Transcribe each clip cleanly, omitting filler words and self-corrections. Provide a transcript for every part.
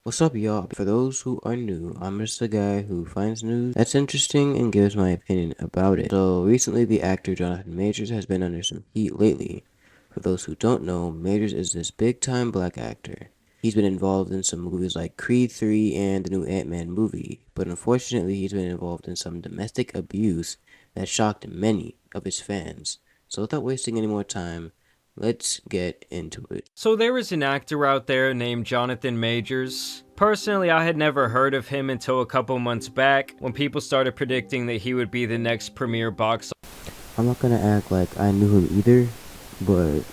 What's up, y'all? For those who are new, I'm just a guy who finds news that's interesting and gives my opinion about it. So, recently the actor Jonathan Majors has been under some heat lately. For those who don't know, Majors is this big-time black actor. He's been involved in some movies like Creed 3 and the new Ant-Man movie, but unfortunately he's been involved in some domestic abuse that shocked many of his fans. So without wasting any more time, let's get into it. So there is an actor out there named Jonathan Majors. Personally, I had never heard of him until a couple months back when people started predicting that he would be the next premier box. I'm not gonna act like I knew him either, but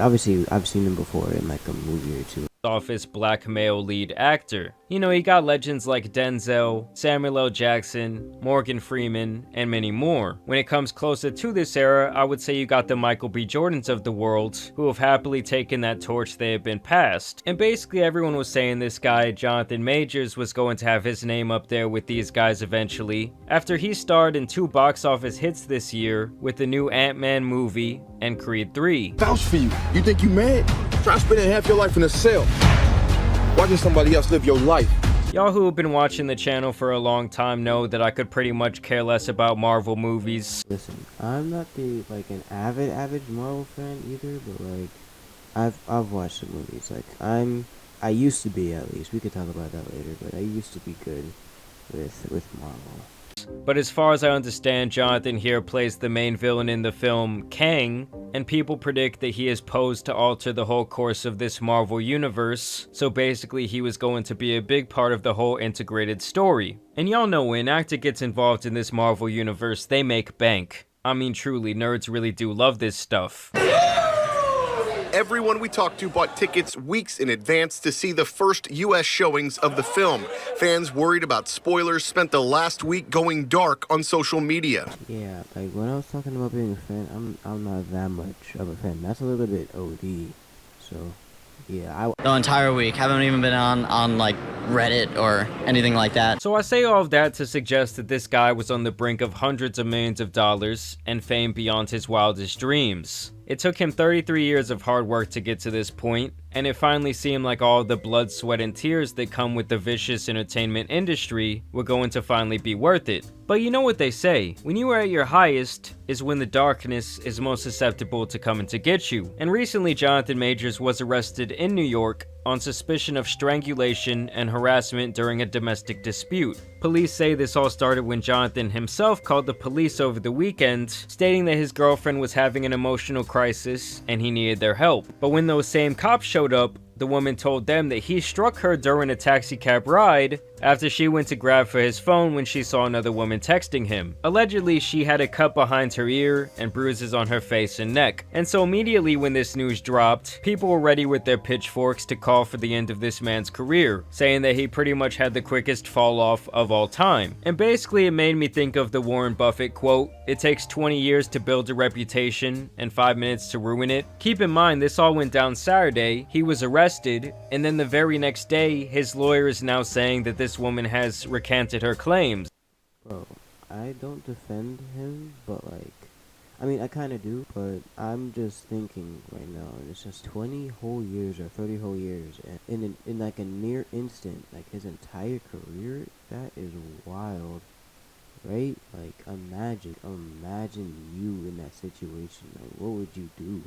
obviously I've seen him before in like a movie or two. Office black male lead actor. You know, he got legends like Denzel, Samuel L. Jackson, Morgan Freeman, and many more. When it comes closer to this era, I would say you got the Michael B. Jordans of the world, who have happily taken that torch they have been passed. And basically everyone was saying this guy, Jonathan Majors, was going to have his name up there with these guys eventually, after he starred in 2 box office hits this year with the new Ant-Man movie and Creed 3. Vouch for you. You think you mad? Try spending half your life in a cell. Watching somebody else live your life. Y'all who have been watching the channel for a long time know that I could pretty much care less about Marvel movies. Listen, I'm not like an avid Marvel fan either, but like I've watched the movies. Like I used to be, at least. We could talk about that later, but I used to be good with Marvel. But as far as I understand, Jonathan here plays the main villain in the film, Kang, and people predict that he is posed to alter the whole course of this Marvel universe, so basically he was going to be a big part of the whole integrated story. And y'all know when an actor gets involved in this Marvel universe, they make bank. I mean truly, nerds really do love this stuff. Everyone we talked to bought tickets weeks in advance to see the first U.S. showings of the film. Fans worried about spoilers spent the last week going dark on social media. Yeah, like when I was talking about being a fan, I'm not that much of a fan. That's a little bit OD. So yeah, the entire week. Haven't even been on like Reddit or anything like that. So I say all of that to suggest that this guy was on the brink of hundreds of millions of dollars and fame beyond his wildest dreams. It took him 33 years of hard work to get to this point, and it finally seemed like all the blood, sweat, and tears that come with the vicious entertainment industry were going to finally be worth it. But you know what they say, when you are at your highest is when the darkness is most susceptible to coming to get you. And recently Jonathan Majors was arrested in New York on suspicion of strangulation and harassment during a domestic dispute. Police say this all started when Jonathan himself called the police over the weekend, stating that his girlfriend was having an emotional crisis and he needed their help. But when those same cops showed up, the woman told them that he struck her during a taxi cab ride after she went to grab for his phone when she saw another woman texting him. Allegedly, she had a cut behind her ear and bruises on her face and neck. And so immediately when this news dropped, people were ready with their pitchforks to call for the end of this man's career, saying that he pretty much had the quickest fall off of all time. And basically it made me think of the Warren Buffett quote, "It takes 20 years to build a reputation and 5 minutes to ruin it." Keep in mind, this all went down Saturday. He was arrested, and then the very next day, his lawyer is now saying that this woman has recanted her claims. Bro, I don't defend him, but like, I mean, I kind of do, but I'm just thinking right now, it's just 20 whole years or 30 whole years, and in like a near instant, like his entire career, that is wild, right? Like, imagine you in that situation. Like, what would you do?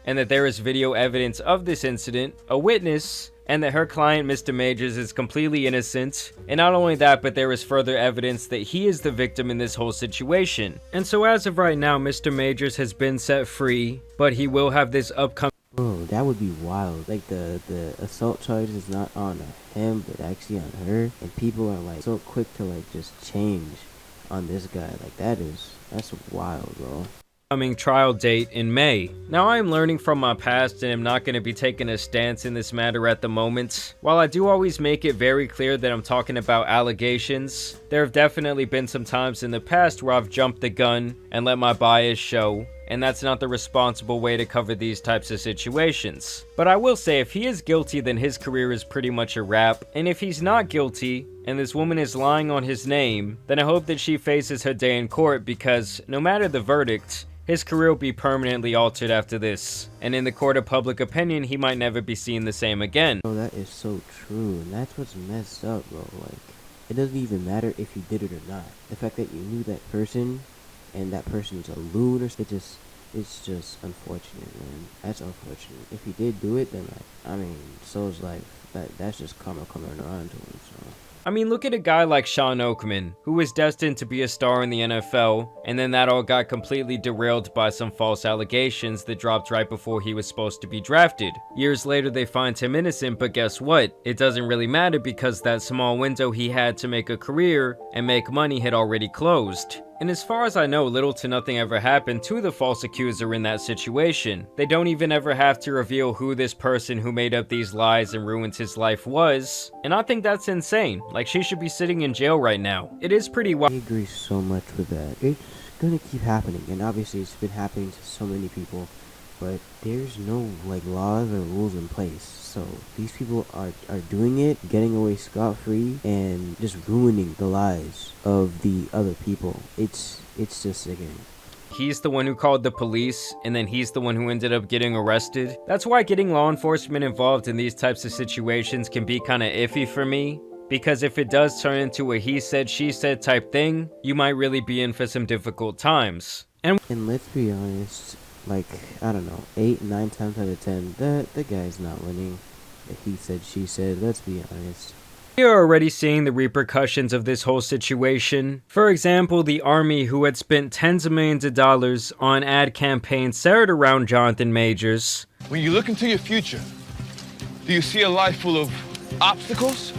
And that there is video evidence of this incident, a witness, and that her client, Mr. Majors, is completely innocent. And not only that, but there is further evidence that he is the victim in this whole situation. And so as of right now, Mr. Majors has been set free, but he will have this upcoming... Bro, that would be wild. Like, the assault charge is not on him, but actually on her. And people are like so quick to like just change on this guy. Like, that's wild, bro. Trial date in May. Now I am learning from my past and am not going to be taking a stance in this matter at the moment. While I do always make it very clear that I'm talking about allegations, there have definitely been some times in the past where I've jumped the gun and let my bias show and that's not the responsible way to cover these types of situations. But I will say, if he is guilty, then his career is pretty much a wrap, and if he's not guilty, and this woman is lying on his name, then I hope that she faces her day in court, because no matter the verdict, his career will be permanently altered after this, and in the court of public opinion, he might never be seen the same again. Bro, that is so true, and that's what's messed up, bro. Like, it doesn't even matter if you did it or not. The fact that you knew that person, and that person's a loon, it's just unfortunate, man. That's unfortunate. If he did do it, then, like, I mean, so is life. That's just karma coming around to him, so. I mean, look at a guy like Sean Oakman, who was destined to be a star in the NFL, and then that all got completely derailed by some false allegations that dropped right before he was supposed to be drafted. Years later, they find him innocent, but guess what? It doesn't really matter because that small window he had to make a career and make money had already closed. And as far as I know, little to nothing ever happened to the false accuser in that situation. They don't even ever have to reveal who this person who made up these lies and ruined his life was. And I think that's insane. Like, she should be sitting in jail right now. It is pretty wild. I agree so much with that. It's gonna keep happening, and obviously it's been happening to so many people, but there's no, like, laws or rules in place. So these people are doing it, getting away scot-free, and just ruining the lives of the other people. It's just sickening. He's the one who called the police, and then he's the one who ended up getting arrested. That's why getting law enforcement involved in these types of situations can be kinda iffy for me. Because if it does turn into a he said, she said type thing, you might really be in for some difficult times. And let's be honest, like, I don't know, 8, 9 times out of 10, the guy's not winning. He said, she said, let's be honest. We are already seeing the repercussions of this whole situation. For example, the army, who had spent tens of millions of dollars on ad campaigns centered around Jonathan Majors. When you look into your future, do you see a life full of obstacles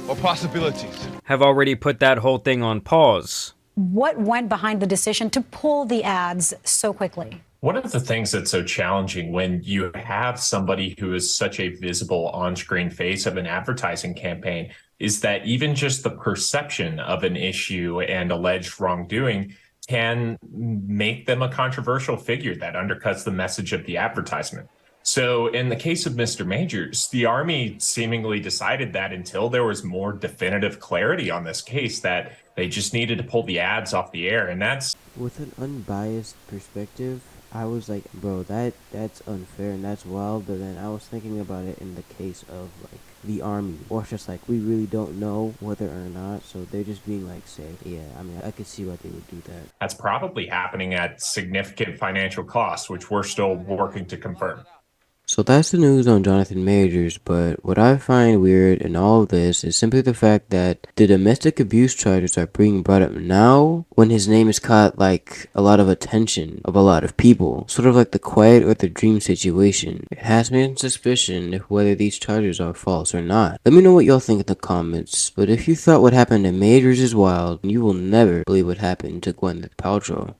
or possibilities? Have already put that whole thing on pause. What went behind the decision to pull the ads so quickly? One of the things that's so challenging when you have somebody who is such a visible on-screen face of an advertising campaign is that even just the perception of an issue and alleged wrongdoing can make them a controversial figure that undercuts the message of the advertisement. So in the case of Mr. Majors, the Army seemingly decided that until there was more definitive clarity on this case, that they just needed to pull the ads off the air. And that's... With an unbiased perspective, I was like, bro, that's unfair and that's wild. But then I was thinking about it in the case of, like, the Army. Or it's just like, we really don't know whether or not. So they're just being, like, safe. Yeah, I mean, I could see why they would do that. That's probably happening at significant financial cost, which we're still working to confirm. So that's the news on Jonathan Majors, but what I find weird in all of this is simply the fact that the domestic abuse charges are being brought up now when his name has caught, like, a lot of attention of a lot of people. Sort of like the quiet or the dream situation. It has me in suspicion if whether these charges are false or not. Let me know what y'all think in the comments, but if you thought what happened to Majors is wild, you will never believe what happened to Gwyneth Paltrow.